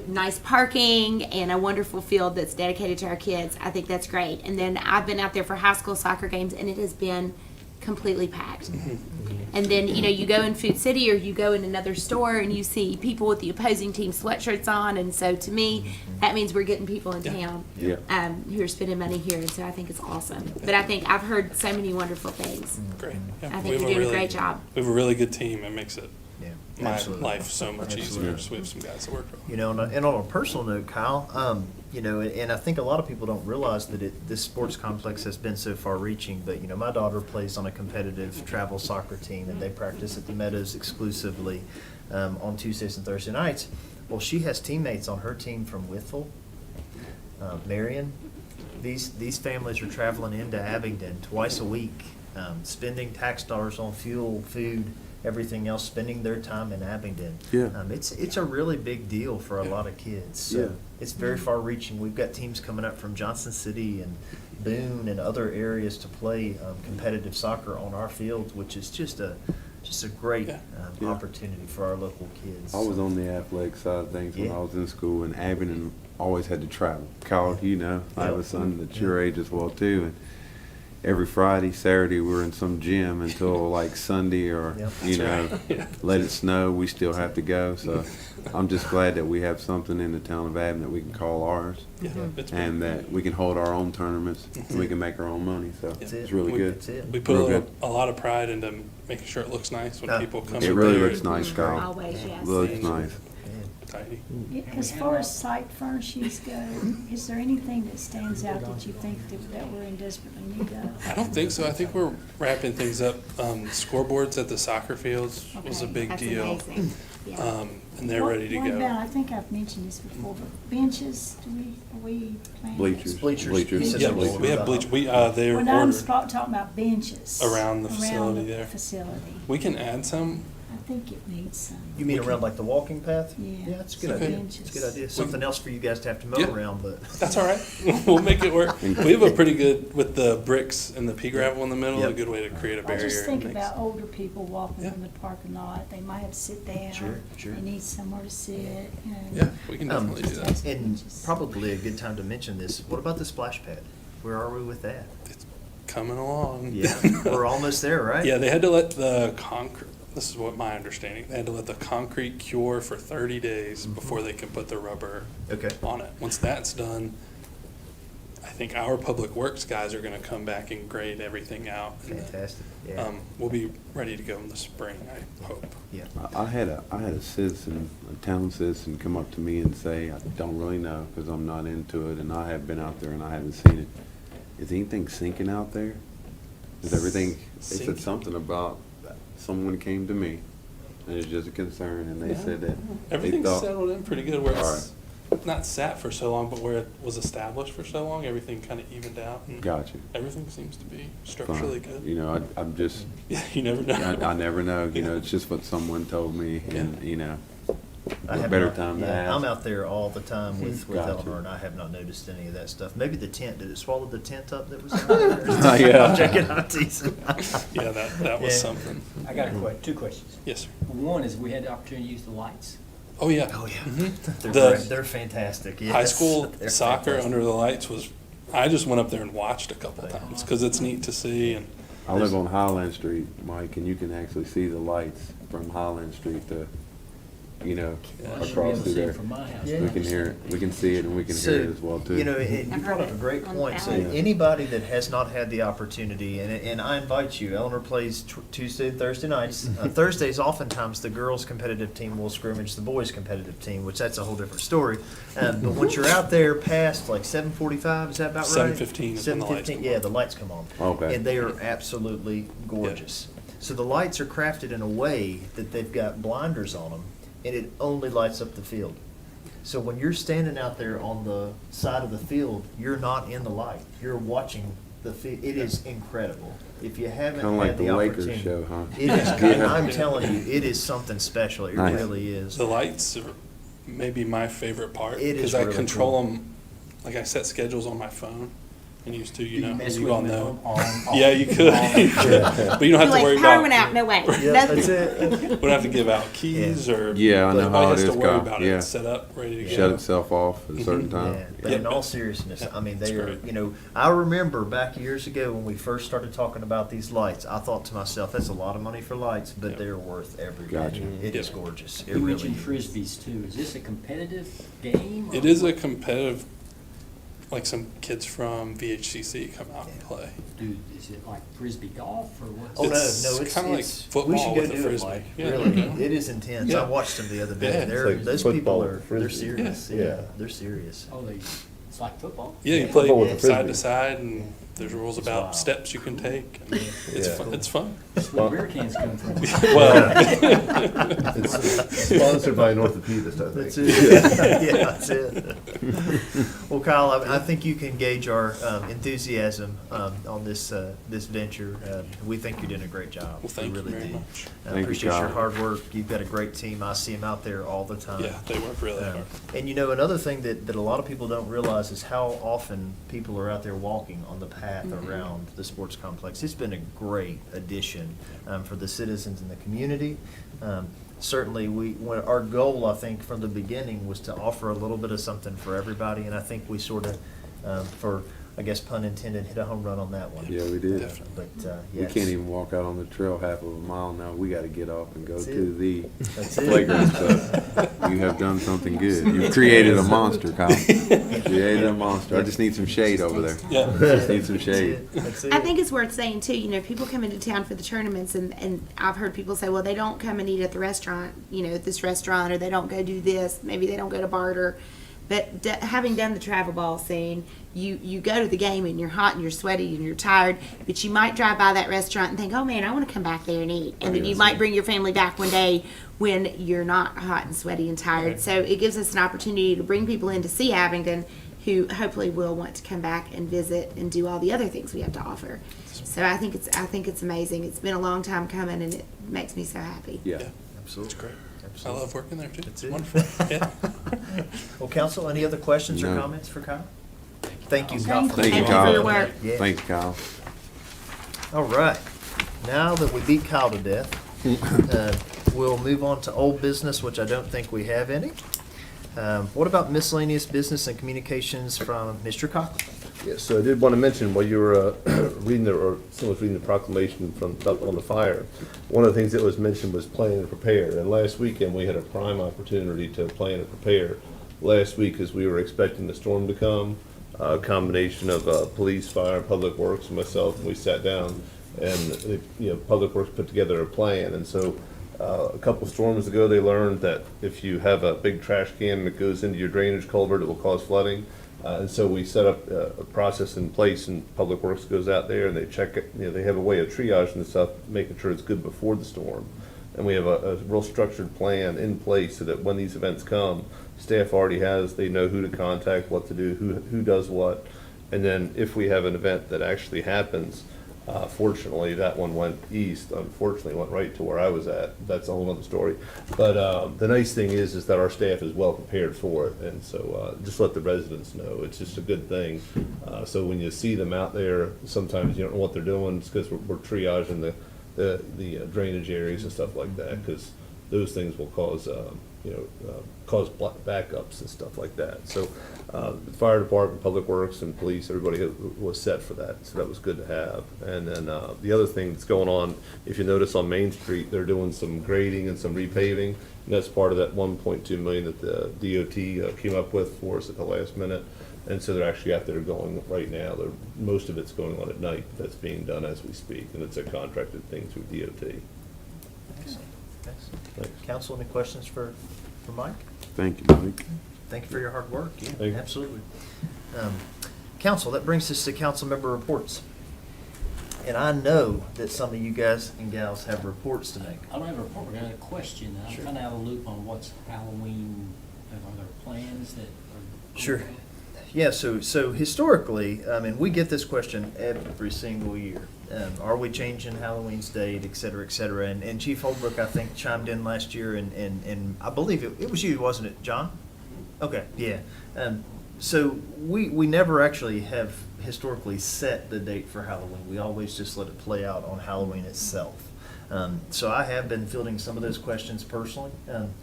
nice parking and a wonderful field that's dedicated to our kids. I think that's great. And then I've been out there for high school soccer games, and it has been completely packed. And then you go in Food City or you go in another store and you see people with the opposing team sweatshirts on, and so to me that means we're getting people in town Yeah. who are spending money here, and so I think it's awesome. But I think I've heard so many wonderful things. Great. Yeah, I we think have you're doing a great job. We have a really good team. It makes it Yeah, my absolutely. life so much easier. Absolutely. So we have some guys that work well. And on a personal note, Kyle, and I think a lot of people don't realize that this sports complex has been so far-reaching, but, my daughter plays on a competitive travel soccer team, and they practice at the Meadows exclusively on Tuesdays and Thursday nights. Well, she has teammates on her team from Wytheville, Marion. These families are traveling into Abingdon twice a week, spending tax dollars on fuel, food, everything else, spending their time in Abingdon. Yeah. It's a really big deal for a lot of kids. So Yeah. it's very far-reaching. We've got teams coming up from Johnson City and Boone and other areas to play competitive soccer on our fields, which is just just a great Yeah. opportunity for our local kids. I was on the athletic side of things when Yeah. I was in school, and Abington always had to travel. Kyle, you know, I have a son that's your age as well too, and every Friday, Saturday, we were in some gym until like Sunday or, Yep. you That's know, Yeah. let it snow, we still have to go. So I'm just glad that we have something in the town of Abington that we can call ours, Yeah, it's been- and that we can hold our own tournaments, and we can make our own money. So That's it's it. really good. That's it. We put Real a, good. a lot of pride into making sure it looks nice when Yeah. people come. It in really there. looks nice, Kyle. Always, yes. Looks nice. Tidy. As far as site furnishings go, is there anything that stands out that you think that we're in desperately need of? I don't think so. I think we're wrapping things up. Scoreboards at the soccer fields was a Okay, big That's deal. amazing. Yeah. And they're ready to What go. about, I think I've mentioned this before, but benches, are we planning? Bleachers. Bleachers. Yeah, Bleachers. we have bleach, they're When I'm ordered. talking about benches. Around the facility the there. facility. We can add some. I think it needs some. You mean around like the walking path? Yeah. Yeah, that's a good Okay. idea. It's a good idea. Something else for you guys to have to mow Yeah. around, but. That's all right. We'll make it work. We have a pretty good, with the bricks and the pea gravel in the middle, a Yep. good way to create a I barrier. just think Makes- about older people walking Yeah. from the parking lot. They might have to sit down. Sure, sure. They need somewhere to sit. And Yeah, we can definitely do that. And probably a good time to mention this. What about the splash pad? Where are we with that? It's coming along. Yeah, we're almost there, right? Yeah, they had to let the concrete, this is what my understanding, they had to let the concrete cure for 30 days before they can put the rubber Okay. on it. Once that's done, I think our public works guys are gonna come back and grade everything out. and, Fantastic. Yeah. We'll be ready to go in the spring, I hope. Yeah. I had a citizen, a town citizen, come up to me and say, I don't really know because I'm not into it, and I have been out there and I haven't seen it. Is anything sinking out there? Is everything? They Sinking? said something about someone came to me, and it's just a concern, and they said that they Everything's thought. settled in pretty good where All it's not sat for so long, but where it was established for so long, everything kind of evened out. and Gotcha. Everything seems to be Fine. structurally good. You know, I'm just. Yeah, you never know. I never know. You know, it's just what someone told me, and you know, I have better not- time to yeah, ask. I'm out there all the time with Gotcha. Eleanor, and I have not noticed any of that stuff. Maybe the tent, did it swallow the tent up that was out there? Yeah. I'm joking, I'm teasing. Yeah, that was Yeah. something. I got two questions. Yes, sir. One is we had the opportunity to use the lights. Oh, yeah. Oh, yeah. Mhm. They're The great. They're fantastic, yes. High school They're soccer fantastic. under the lights was, I just went up there and watched a couple of times because it's neat to see and. I live on Highland Street, Mike, and you can actually see the lights from Highland Street to, you know, I should be across able to through see it there. from my house. Yeah. We can hear it, we can see it, and we can hear it as well too. You know, and you I've brought heard up a it great on point. So Valley. anybody that has not had the opportunity, and I invite you, Eleanor plays Tuesday and Thursday nights. Thursdays, oftentimes, the girls' competitive team will scrimmage the boys' competitive team, which that's a whole different story. But once you're out there past like 7:45, is that about right? 7:15 is when the lights 7:15, come yeah, on. the lights come on. Okay. And they are absolutely gorgeous. So the lights are crafted in a way that they've got blinders on them, and it only lights up the field. So when you're standing out there on the side of the field, you're not in the light. You're watching the field. It is incredible. If you haven't Kinda like had the the Lakers opportunity. show, huh? It is, Yeah. I'm telling you, it is something special. It Nice. really is. The lights are maybe my favorite part It is because I really control cool. them, like I set schedules on my phone and used to, you know, mess you with all them know. on, off, Yeah, you could. But you don't have to Like, worry power about. went out, no way. Yeah, Nothing. that's it. We don't have to give out keys or. Yeah, I know nobody how it has to is, worry Kyle. about it. Yeah. It's set up, ready to go. Shut itself off at a certain Mhm. time. Yeah, but Yep. in all seriousness, I mean, they It's are, great. you know, I remember back years ago when we first started talking about these lights, I thought to myself, that's a lot of money for lights, but Yep. they're worth every Gotcha. penny. It is Yep. gorgeous. It You really mentioned is. frisbees too. Is this a competitive game? It or is a what? competitive, like some kids from VHCC come out and play. Dude, is it like frisbee golf or what? Oh, no, It's no, it's kinda like it's- football we should go with a do frisbee. it, Mike. Yeah. Really, Yeah. it is intense. Yeah. I watched them the other day. Yeah. They're, It's like those football people with are, frisbee. they're serious. Yeah. Yeah, they're serious. Oh, it's like football? Yeah, you Football with play a side frisbee. to side and there's rules It's about wild. steps you can take. I mean, it's Yeah. fun. It's fun. That's where beer cans come from. Well. It's sponsored by an orthopedist, I think. That's it. Yeah, that's it. Well, Kyle, I think you can gauge our enthusiasm on this venture. We think you're doing a great job. Well, thank We you really very do. much. I Thank you, appreciate your Kyle. hard work. You've got a great team. I see them out there all the time. Yeah, they work really hard. And you know, another thing that a lot of people don't realize is how often people are out there walking on the path path around the sports complex. It's been a great addition for the citizens in the community. Certainly, our goal, I think, from the beginning was to offer a little bit of something for everybody, and I think we sort of, for, I guess, pun intended, hit a home run on that one. Yeah, we did. But, We yes. can't even walk out on the trail half of a mile now. We gotta get off and go That's to it. the That's it. playground stuff. You have done something good. You've created a monster, Kyle. Created a monster. I just need some shade over there. Yeah. Just need some shade. That's it. I think it's worth saying too, people come into town for the tournaments and I've heard people say, well, they don't come and eat at the restaurant, at this restaurant, or they don't go do this, maybe they don't go to barter. But having done the travel ball scene, you go to the game and you're hot and you're sweaty and you're tired, but you might drive by that restaurant and think, oh man, I want to come back there and eat. And then you might bring your family back one day when you're not hot and sweaty and tired. So it gives us an opportunity to bring people in to see Abingdon who hopefully will want to come back and visit and do all the other things we have to offer. So I think it's amazing. It's been a long time coming and it makes me so happy. Yeah. Absolutely. It's great. I Absolutely. love working there too. That's It's it. wonderful. Yeah. Well, council, any other questions or No. comments for Kyle? Thank you, Kyle. Thank you, for Kyle. your work. Yeah. Thanks, Kyle. All right. Now that we beat Kyle to death, we'll move on to old business, which I don't think we have any. What about miscellaneous business and communications from Mr. Cochran? Yes, so I did want to mention while you were reading or someone was reading the proclamation from up on the fire, one of the things that was mentioned was plan and prepare. And last weekend, we had a prime opportunity to plan and prepare. Last week, as we were expecting the storm to come, a combination of police, fire, public works, and myself, and we sat down and, Public Works put together a plan. And so a couple storms ago, they learned that if you have a big trash can that goes into your drainage culvert, it will cause flooding. And so we set up a process in place, and Public Works goes out there and they check it. They have a way of triaging the stuff, making sure it's good before the storm. And we have a real structured plan in place so that when these events come, staff already they know who to contact, what to do, who does what. And then if we have an event that actually happens, fortunately, that one went east. Unfortunately, went right to where I was at. That's a whole other story. But the nice thing is that our staff is well prepared for it, and so just let the residents know. It's just a good thing. So when you see them out there, sometimes you don't know what they're doing. It's because we're triaging the drainage areas and stuff like that, because those things will cause cause backups and stuff like that. So the fire department, public works, and police, everybody was set for that, so that was good to have. And then the other thing that's going on, if you notice on Main Street, they're doing some grading and some repaving, and that's part of that 1.2 million that the DOT came up with for us at the last minute. And so they're actually out there going right now. Most of it's going on at night, but that's being done as we speak, and it's a contracted thing through DOT. Excellent. Thanks. Council, any questions for Mike? Thank you, Mike. Thank you for your hard work. Yeah, Thank you. absolutely. Council, that brings us to council member reports. And I know that some of you guys and gals have reports to make. I don't have a report, but I got a question. I'm Sure. kind of out of the loop on what's Halloween, are there plans that are? Sure. Yeah, so historically, and we get this question every single year. Are we changing Halloween's date, et cetera, and Chief Holbrook, I think, chimed in last year, and I believe it was you, wasn't it, John? Okay, yeah. So we never actually have historically set the date for Halloween. We always just let it play out on Halloween itself. So I have been fielding some of those questions personally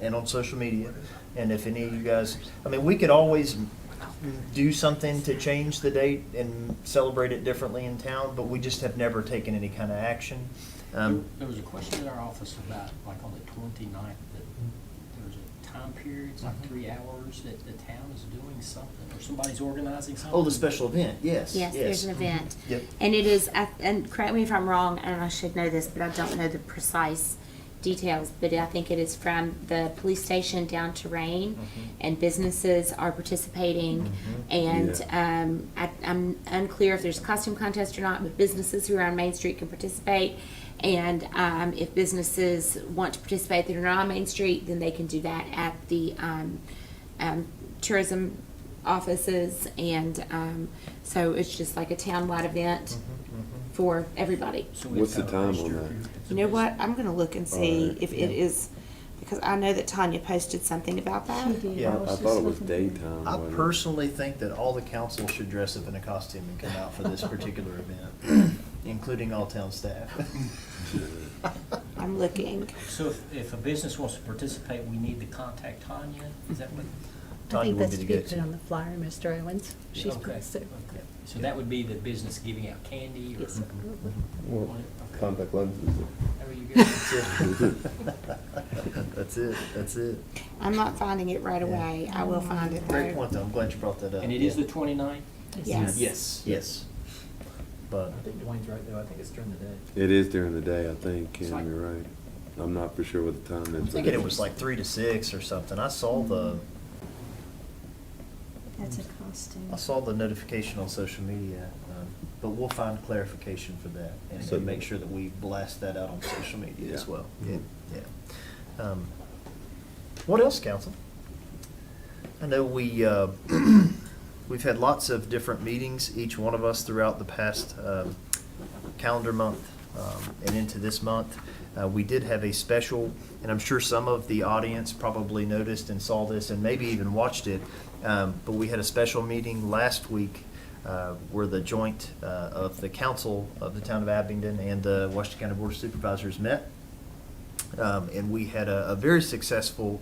and on social media. And if any of you guys, we could always do something to change the date and celebrate it differently in town, but we just have never taken any kind of action. There was a question in our office about, like on the 29th, that there was a time period, it's like 3 hours, that the town is doing something, or somebody's organizing something. Oh, the special event, yes. Yes, there's an event. Yep. And it is, and correct me if I'm wrong, and I should know this, but I don't know the precise details, but I think it is from the police station down to Rain, and businesses are participating, and I'm unclear if there's a costume contest or not, but businesses who are on Main Street can participate, and if businesses want to participate that are not on Main Street, then they can do that at the tourism offices, and so it's just like a townwide event for everybody. So we What's the have kind of time on register that? who- You know what? I'm gonna look and see Alright. if it is Because I know that Tanya posted something about that. She did. Yeah, was I just thought it was looking. daytime. I wasn't it? personally think that all the council should dress up in a costume and come out for this particular event, including all town staff. I'm looking. So if a business wants to participate, we need to contact Tanya? Is that what? I Tanya think would that's be to the be go-to. put on the flyer, Mr. Owens. She's Okay. so. Okay. So that would be the business giving out candy or? Yes, sir. Well, Okay. contact lenses. There you go. That's it, that's it. I'm not finding it right Yeah. away. I will find it Great though. point, though. I'm glad you brought that up. And it is the 29th? Yes. Yes, yes. But, I think Dwayne's right, though. I think it's during the day. It is during the day, I think, Kim, you're right. I'm not for sure what the time is. I'm thinking it was like 3 to 6 or something. I saw That's a costume. the notification on social media, but we'll find clarification for that and So- make sure that we blast that out on social media as Yeah. well. Yeah, yeah. What else, council? I know we've had lots of different meetings, each one of us throughout the past calendar month and into this month. We did have a special, and I'm sure some of the audience probably noticed and saw this and maybe even watched it, but we had a special meeting last week where the joint of the council of the town of Abingdon and the Washington County Board of Supervisors met. And we had a very successful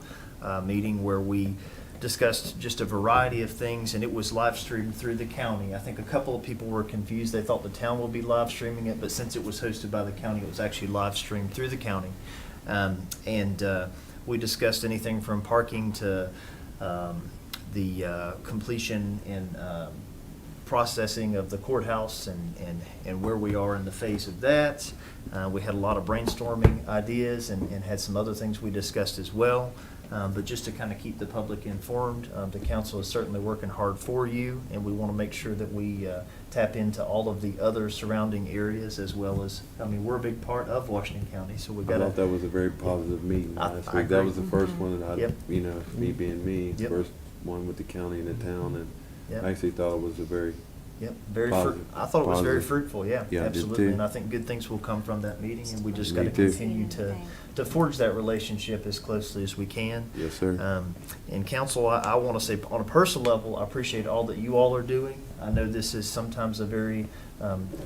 meeting where we discussed just a variety of things, and it was live streamed through the county. I think a couple of people were confused. They thought the town would be live streaming it, but since it was hosted by the county, it was actually live streamed through the county. And we discussed anything from parking to the completion and processing of the courthouse and where we are in the phase of that. We had a lot of brainstorming ideas and had some other things we discussed as well. But just to kind of keep the public informed, the council is certainly working hard for you, and we want to make sure that we tap into all of the other surrounding areas as well as, I mean, we're a big part of Washington County, so we've I got to. thought that was a very positive meeting I- last I week. That agree. was the first one that I, Yep. you know, me being me, Yep. first one with the county and the town, and Yep. I actually thought it was a very, Yep, very Positive. I thought it was very Positive. fruitful, yeah, Yeah, I did absolutely. too. And I think good things will come from that meeting, and we just Me got to too. continue to forge that relationship as closely as we can. yes, sir. And council, I want to say, on a personal level, I appreciate all that you all are doing. I know this is sometimes a very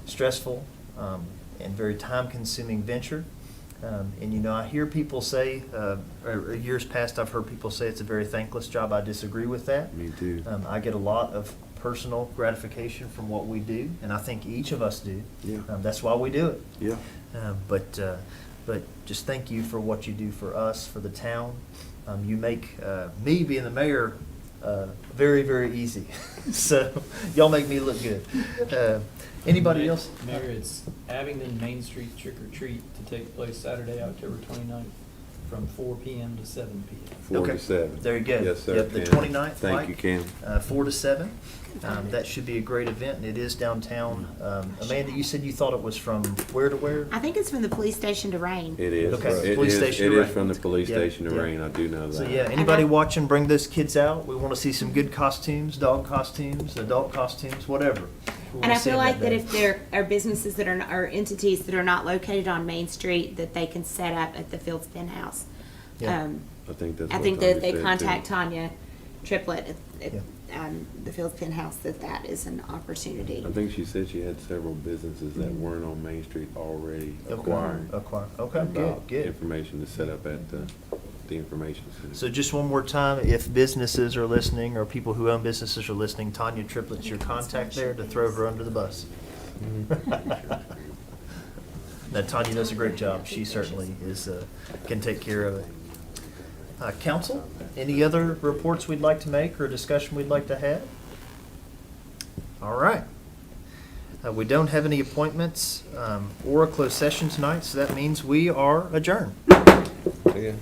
stressful and very time-consuming venture. And, you know, I hear people say, or years past, I've heard people say it's a very thankless job. I disagree with that. Me too. I get a lot of personal gratification from what we do, and I think each of us do. Yeah. That's why we do it. Yeah. But just thank you for what you do for us, for the town. You make me being the mayor very, very easy. So y'all make me look good. Anybody else? Mayor, it's Abingdon Main Street Trick or Treat to take place Saturday, October 29th, from 4 p.m. to 7 p.m. 4 Okay. to 7. There you go. Yes, sir. Yep, the Cam. 29th, Thank Mike. you, Cam. 4 to 7. That should be a great event, and it is downtown. Amanda, you said you thought it was from where to where? I think it's from the police station to Rain. It is. Okay. It Police is- station It to is Rain. from the police Yep, station to yep. Rain, I do know that. So yeah, anybody watching, bring those kids out. We want to see some good costumes, dog costumes, adult costumes, whatever. We And wanna I see feel them like that day. if there are businesses that are, or entities that are not located on Main Street, that they can set up at the Fields Pen House. Yeah. I think that's I what think Tanya that they said, too. contact Tanya Triplett at Yeah. the Fields Pen House, that is an opportunity. I think she said she had several businesses that weren't on Main Street already acquiring. Acquire. Okay, good, about good. information to set up at the information center. So just one more time, if businesses are listening or people who own businesses are listening, Tanya Triplett's your contact there to throw her under the bus. Now, Tanya does a great job. She certainly is, can take care of it. Council, any other reports we'd like to make or discussion we'd like to have? All right. We don't have any appointments or a closed session tonight, so that means we are adjourned. Again.